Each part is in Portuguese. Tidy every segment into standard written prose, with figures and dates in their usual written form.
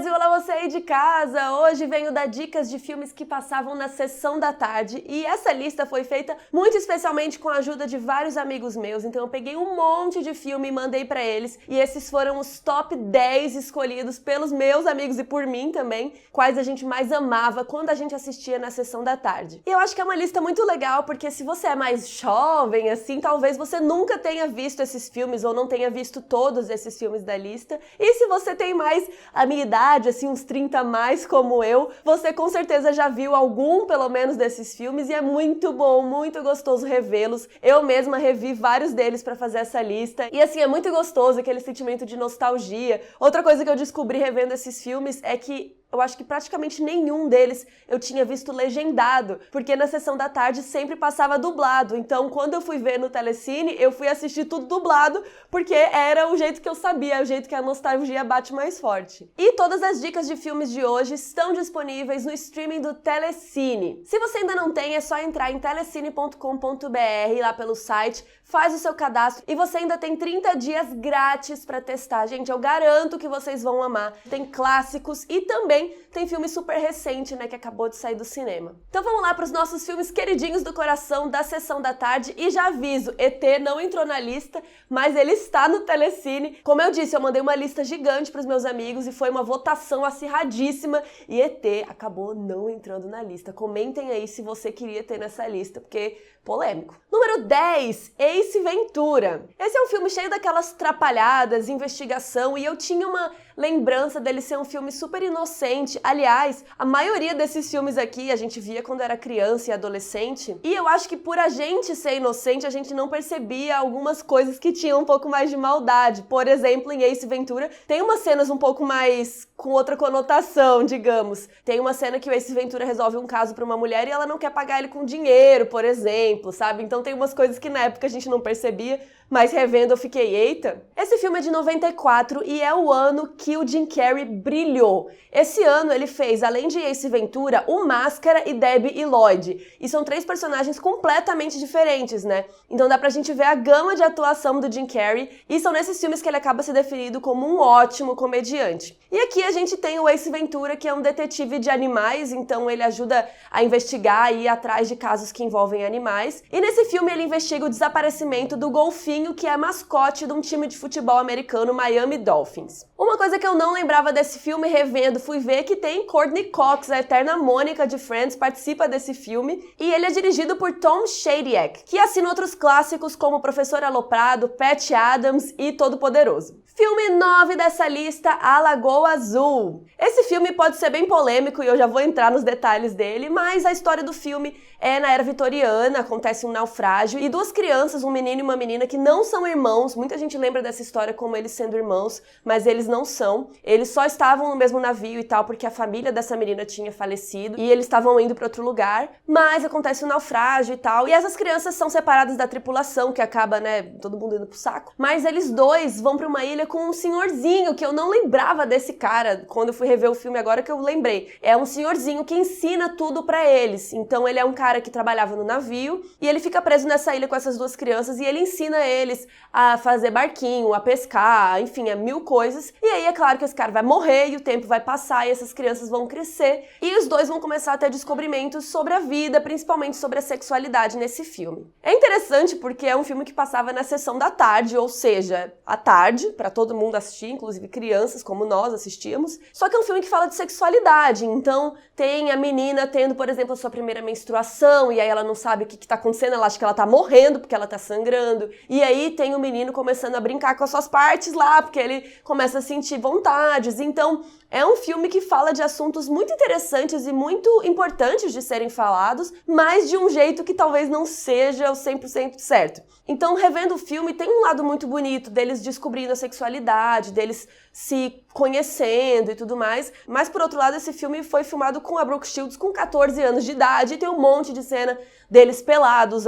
Brasil, olá você aí de casa! Hoje venho dar dicas de filmes que passavam na sessão da tarde e essa lista foi feita muito especialmente com a ajuda de vários amigos meus, então eu peguei um monte de filme e mandei pra eles e esses foram os top 10 escolhidos pelos meus amigos e por mim também, quais a gente mais amava quando a gente assistia na sessão da tarde. E eu acho que é uma lista muito legal porque se você é mais jovem assim, talvez você nunca tenha visto esses filmes ou não tenha visto todos esses filmes da lista, e se você tem mais a minha idade, assim, uns 30 a mais como eu, você com certeza já viu algum, pelo menos, desses filmes e é muito bom, muito gostoso revê-los. Eu mesma revi vários deles pra fazer essa lista e, assim, é muito gostoso aquele sentimento de nostalgia. Outra coisa que eu descobri revendo esses filmes é que eu acho que praticamente nenhum deles eu tinha visto legendado, porque na sessão da tarde sempre passava dublado. Então, quando eu fui ver no Telecine, eu fui assistir tudo dublado, porque era o jeito que eu sabia, o jeito que a nostalgia bate mais forte. E todas as dicas de filmes de hoje estão disponíveis no streaming do Telecine. Se você ainda não tem, é só entrar em telecine.com.br lá pelo site, faz o seu cadastro e você ainda tem 30 dias grátis para testar. Gente, eu garanto que vocês vão amar. Tem clássicos e também tem filme super recente, né, que acabou de sair do cinema. Então vamos lá para os nossos filmes queridinhos do coração da sessão da tarde e já aviso, ET não entrou na lista, mas ele está no Telecine. Como eu disse, eu mandei uma lista gigante para os meus amigos e foi uma votação acirradíssima e ET acabou não entrando na lista. Comentem aí se você queria ter nessa lista, porque polêmico. Número 10, Ace Ventura. Esse é um filme cheio daquelas trapalhadas, investigação, e eu tinha uma lembrança dele ser um filme super inocente. Aliás, a maioria desses filmes aqui a gente via quando era criança e adolescente, e eu acho que por a gente ser inocente, a gente não percebia algumas coisas que tinham um pouco mais de maldade. Por exemplo, em Ace Ventura, tem umas cenas um pouco mais com outra conotação, digamos. Tem uma cena que o Ace Ventura resolve um caso pra uma mulher e ela não quer pagar ele com dinheiro, por exemplo, sabe? Então tem umas coisas que na época a gente não percebia, mas revendo eu fiquei, eita. Esse filme é de 94 e é o ano que o Jim Carrey brilhou. Esse ano ele fez, além de Ace Ventura, o Máscara e Debbie e Lloyd. E são três personagens completamente diferentes, né? Então dá pra gente ver a gama de atuação do Jim Carrey e são nesses filmes que ele acaba se definindo como um ótimo comediante. E aqui a gente tem o Ace Ventura, que é um detetive de animais, então ele ajuda a investigar e ir atrás de casos que envolvem animais. E nesse filme ele investiga o desaparecimento do golfinho, que é mascote de um time de futebol americano, Miami Dolphins. Uma coisa que eu não lembrava desse filme, revendo, fui ver que tem Courtney Cox, a eterna Mônica de Friends, participa desse filme. E ele é dirigido por Tom Shadyac, que assina outros clássicos como Professor Aloprado, Patch Adams e Todo-Poderoso. Filme 9 dessa lista, A Lagoa Azul. Esse filme pode ser bem polêmico e eu já vou entrar nos detalhes dele, mas a história do filme é na era vitoriana, acontece um naufrágio e duas crianças, um menino e uma menina, que não são irmãos. Muita gente lembra dessa história como eles sendo irmãos, mas eles não são. Eles só estavam no mesmo navio e tal, porque a família dessa menina tinha falecido e eles estavam indo para outro lugar, mas acontece um naufrágio e tal. E essas crianças são separadas da tripulação, que acaba, né, todo mundo indo pro saco. Mas eles dois vão para uma ilha com um senhorzinho, que eu não lembrava desse cara, quando eu fui rever o filme agora que eu lembrei. É um senhorzinho que ensina tudo pra eles. Então ele é um cara que trabalhava no navio e ele fica preso nessa ilha com essas duas crianças e ele ensina eles a fazer barquinho, a pescar, enfim, a mil coisas. E aí é claro que esse cara vai morrer e o tempo vai passar e essas crianças vão crescer e os dois vão começar a ter descobrimentos sobre a vida, principalmente sobre a sexualidade nesse filme. É interessante porque é um filme que passava na sessão da tarde, ou seja, à tarde, pra todo mundo assistir, inclusive crianças como nós assistíamos. Só que é um filme que fala de sexualidade, então tem a menina tendo, por exemplo, a sua primeira menstruação e aí ela não sabe o que tá acontecendo, ela acha que ela tá morrendo porque ela tá sangrando. E aí tem o menino começando a brincar com as suas partes lá, porque ele começa a sentir vontades. Então é um filme que fala de assuntos muito interessantes e muito importantes de serem falados, mas de um jeito que talvez não seja o 100% certo. Então, revendo o filme, tem um lado muito bonito deles descobrindo a sexualidade, deles se conhecendo e tudo mais, mas por outro lado esse filme foi filmado com a Brooke Shields com 14 anos de idade e tem um monte de cena deles pelados,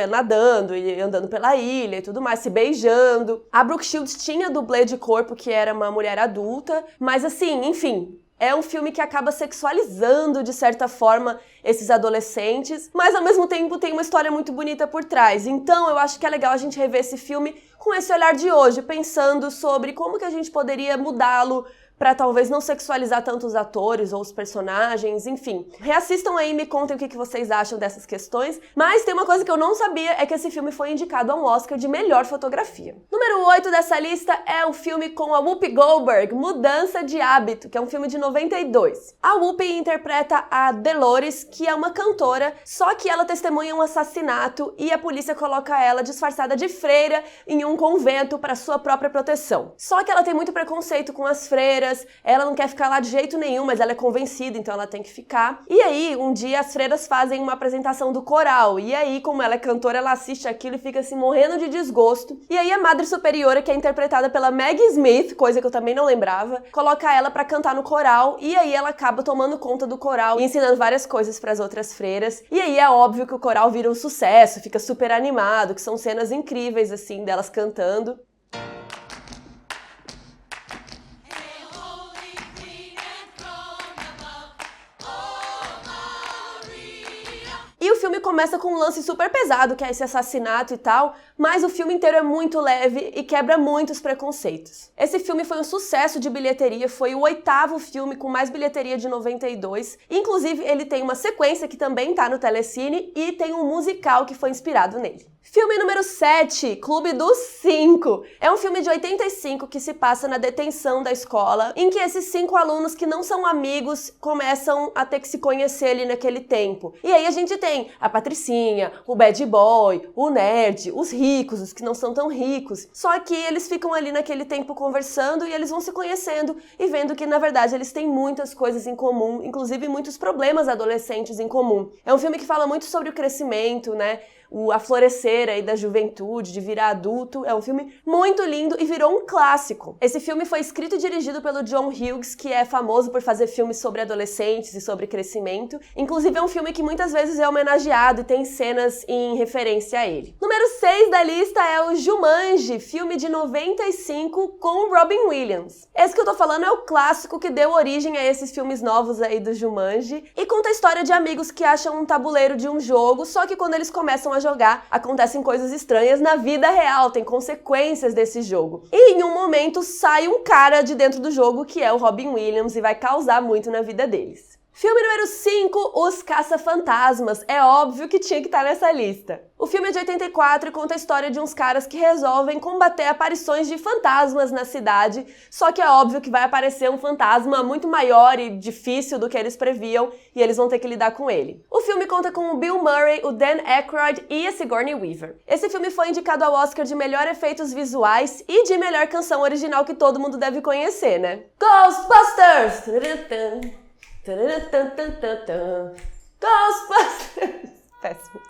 nadando e andando pela ilha e tudo mais, se beijando. A Brooke Shields tinha dublê de corpo, que era uma mulher adulta, mas assim, enfim, é um filme que acaba sexualizando, de certa forma, esses adolescentes, mas ao mesmo tempo tem uma história muito bonita por trás. Então eu acho que é legal a gente rever esse filme com esse olhar de hoje, pensando sobre como que a gente poderia mudá-lo pra talvez não sexualizar tanto os atores ou os personagens, enfim. Reassistam aí e me contem o que vocês acham dessas questões, mas tem uma coisa que eu não sabia, é que esse filme foi indicado a um Oscar de melhor fotografia. Número 8 dessa lista é o filme com a Whoopi Goldberg, Mudança de Hábito, que é um filme de 92. A Whoopi interpreta a Dolores, que é uma cantora, só que ela testemunha um assassinato e a polícia coloca ela disfarçada de freira em um convento para sua própria proteção. Só que ela tem muito preconceito com as freiras, ela não quer ficar lá de jeito nenhum, mas ela é convencida, então ela tem que ficar. E aí, um dia as freiras fazem uma apresentação do coral, e aí, como ela é cantora, ela assiste aquilo e fica assim morrendo de desgosto. E aí a Madre Superiora, que é interpretada pela Maggie Smith, coisa que eu também não lembrava, coloca ela pra cantar no coral, e aí ela acaba tomando conta do coral e ensinando várias coisas pras outras freiras. E aí é óbvio que o coral vira um sucesso, fica super animado, que são cenas incríveis, assim, delas cantando. E o filme começa com um lance super pesado, que é esse assassinato e tal, mas o filme inteiro é muito leve e quebra muitos preconceitos. Esse filme foi um sucesso de bilheteria, foi o 8º filme com mais bilheteria de 92, inclusive ele tem uma sequência que também tá no Telecine e tem um musical que foi inspirado nele. Filme número 7, Clube dos 5. É um filme de 85 que se passa na detenção da escola, em que esses 5 alunos que não são amigos começam a ter que se conhecer ali naquele tempo. E aí a gente tem a Patricinha, o bad boy, o nerd, os ricos, os que não são tão ricos. Só que eles ficam ali naquele tempo conversando e eles vão se conhecendo e vendo que, na verdade, eles têm muitas coisas em comum, inclusive muitos problemas adolescentes em comum. É um filme que fala muito sobre o crescimento, né? A florescer aí da juventude, de virar adulto. É um filme muito lindo e virou um clássico. Esse filme foi escrito e dirigido pelo John Hughes, que é famoso por fazer filmes sobre adolescentes e sobre crescimento. Inclusive é um filme que muitas vezes é homenageado e tem cenas em referência a ele. Número 6 da lista é o Jumanji, filme de 95 com Robin Williams. Esse que eu tô falando é o clássico que deu origem a esses filmes novos aí do Jumanji e conta a história de amigos que acham um tabuleiro de um jogo, só que quando eles começam a jogar, acontecem coisas estranhas na vida real, tem consequências desse jogo. E em um momento sai um cara de dentro do jogo que é o Robin Williams e vai causar muito na vida deles. Filme número 5, Os Caça-Fantasmas. É óbvio que tinha que estar nessa lista. O filme é de 84 e conta a história de uns caras que resolvem combater aparições de fantasmas na cidade, só que é óbvio que vai aparecer um fantasma muito maior e difícil do que eles previam e eles vão ter que lidar com ele. O filme conta com o Bill Murray, o Dan Aykroyd e a Sigourney Weaver. Esse filme foi indicado ao Oscar de melhor efeitos visuais e de melhor canção original que todo mundo deve conhecer, né? Ghostbusters! Ghostbusters! Péssimo.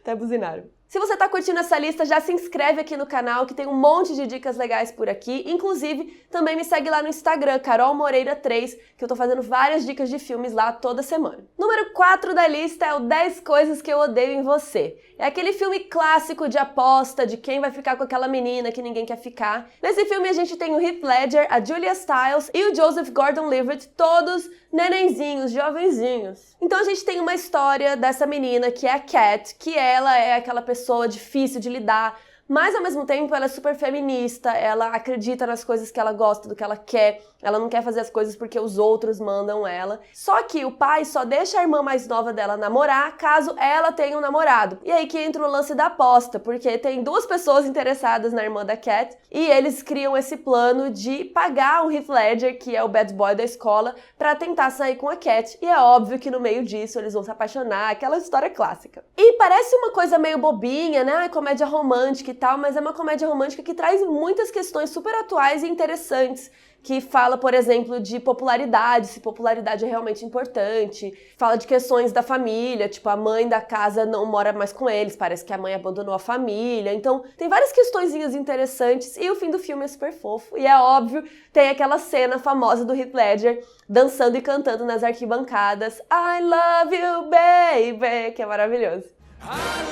Até buzinaram. Se você tá curtindo essa lista, já se inscreve aqui no canal, que tem um monte de dicas legais por aqui. Inclusive, também me segue lá no Instagram, Carol Moreira 3, que eu tô fazendo várias dicas de filmes lá toda semana. Número 4 da lista é o 10 Coisas que Eu Odeio em Você. É aquele filme clássico de aposta, de quem vai ficar com aquela menina que ninguém quer ficar. Nesse filme a gente tem o Heath Ledger, a Julia Stiles e o Joseph Gordon-Levitt, todos nenenzinhos, jovenzinhos. Então a gente tem uma história dessa menina que é a Cat, que ela é aquela pessoa difícil de lidar, mas ao mesmo tempo ela é super feminista, ela acredita nas coisas que ela gosta, do que ela quer, ela não quer fazer as coisas porque os outros mandam ela. Só que o pai só deixa a irmã mais nova dela namorar caso ela tenha um namorado. E aí que entra o lance da aposta, porque tem 2 pessoas interessadas na irmã da Cat e eles criam esse plano de pagar o Heath Ledger, que é o bad boy da escola, pra tentar sair com a Cat. E é óbvio que no meio disso eles vão se apaixonar, aquela história clássica. E parece uma coisa meio bobinha, né? Comédia romântica e tal, mas é uma comédia romântica que traz muitas questões super atuais e interessantes, que fala, por exemplo, de popularidade, se popularidade é realmente importante, fala de questões da família, tipo, a mãe da casa não mora mais com eles, parece que a mãe abandonou a família, então tem várias questõezinhas interessantes e o fim do filme é super fofo, e é óbvio, tem aquela cena famosa do Heath Ledger dançando e cantando nas arquibancadas, I love you, baby, que é maravilhoso. I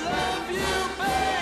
love you, baby.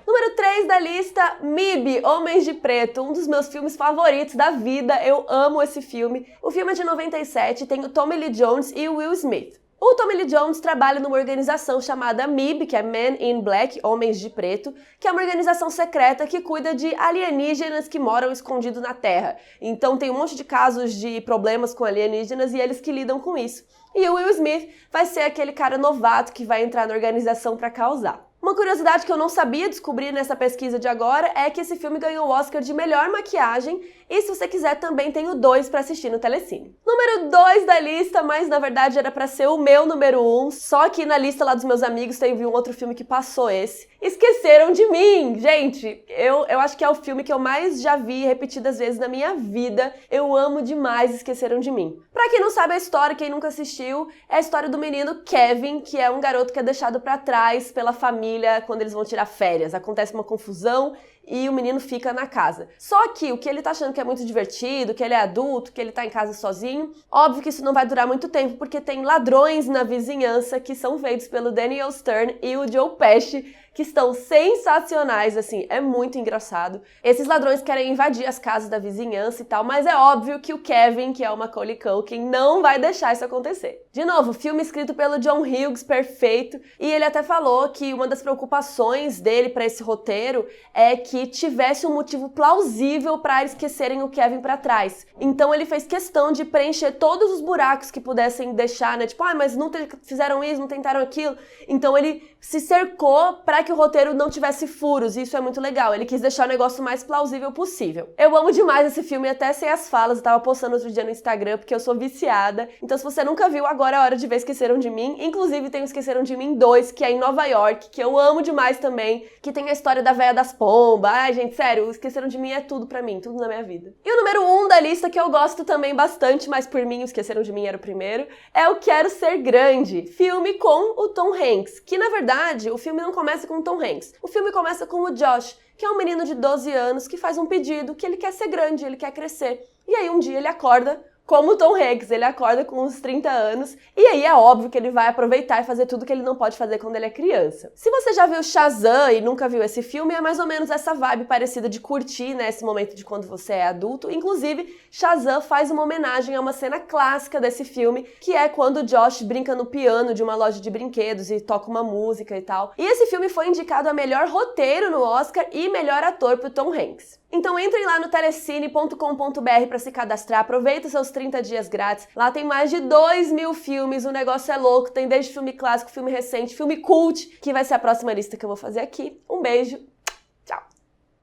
Número 3 da lista, MIB, Homens de Preto, um dos meus filmes favoritos da vida, eu amo esse filme. O filme é de 97, tem o Tommy Lee Jones e o Will Smith. O Tommy Lee Jones trabalha numa organização chamada MIB, que é Men in Black, Homens de Preto, que é uma organização secreta que cuida de alienígenas que moram escondidos na Terra. Então tem um monte de casos de problemas com alienígenas e eles que lidam com isso. E o Will Smith vai ser aquele cara novato que vai entrar na organização para causar. Uma curiosidade que eu não sabia descobrir nessa pesquisa de agora é que esse filme ganhou o Oscar de melhor maquiagem e se você quiser também tem o 2 para assistir no Telecine. Número 2 da lista, mas na verdade era para ser o meu número 1, só que na lista lá dos meus amigos teve um outro filme que passou esse. Esqueceram de Mim! Gente, eu acho que é o filme que eu mais já vi repetidas vezes na minha vida. Eu amo demais Esqueceram de Mim. Pra quem não sabe a história, quem nunca assistiu, é a história do menino Kevin, que é um garoto que é deixado pra trás pela família quando eles vão tirar férias. Acontece uma confusão e o menino fica na casa. Só que o que ele tá achando que é muito divertido, que ele é adulto, que ele tá em casa sozinho, óbvio que isso não vai durar muito tempo, porque tem ladrões na vizinhança que são feitos pelo Daniel Stern e o Joe Pesci, que estão sensacionais, assim, é muito engraçado. Esses ladrões querem invadir as casas da vizinhança e tal, mas é óbvio que o Kevin, que é o Macaulay Culkin, não vai deixar isso acontecer. De novo, filme escrito pelo John Hughes, perfeito, e ele até falou que uma das preocupações dele para esse roteiro é que tivesse um motivo plausível para esquecerem o Kevin para trás. Então ele fez questão de preencher todos os buracos que pudessem deixar, né? Tipo, mas não fizeram isso, não tentaram aquilo. Então ele se cercou para que o roteiro não tivesse furos, e isso é muito legal. Ele quis deixar o negócio mais plausível possível. Eu amo demais esse filme, até sem as falas. Eu tava postando outro dia no Instagram, porque eu sou viciada. Então se você nunca viu, agora é a hora de ver Esqueceram de Mim. Inclusive tem o Esqueceram de Mim 2, que é em Nova York, que eu amo demais também, que tem a história da véia das pombas. Ai, gente, sério, o Esqueceram de Mim é tudo pra mim, tudo na minha vida. E o número 1 da lista, que eu gosto também bastante, mas por mim o Esqueceram de Mim era o primeiro, é o Quero Ser Grande, filme com o Tom Hanks, que na verdade o filme não começa com o Tom Hanks. O filme começa com o Josh, que é um menino de 12 anos que faz um pedido que ele quer ser grande, ele quer crescer. E aí um dia ele acorda como o Tom Hanks, ele acorda com uns 30 anos, e aí é óbvio que ele vai aproveitar e fazer tudo que ele não pode fazer quando ele é criança. Se você já viu Shazam e nunca viu esse filme, é mais ou menos essa vibe parecida de curtir, né, esse momento de quando você é adulto. Inclusive, Shazam faz uma homenagem a uma cena clássica desse filme, que é quando o Josh brinca no piano de uma loja de brinquedos e toca uma música e tal. E esse filme foi indicado a melhor roteiro no Oscar e melhor ator pro Tom Hanks. Então entrem lá no telecine.com.br para se cadastrar, aproveita seus 30 dias grátis. Lá tem mais de 2.000 filmes, o negócio é louco, tem desde filme clássico, filme recente, filme cult, que vai ser a próxima lista que eu vou fazer aqui. Um beijo!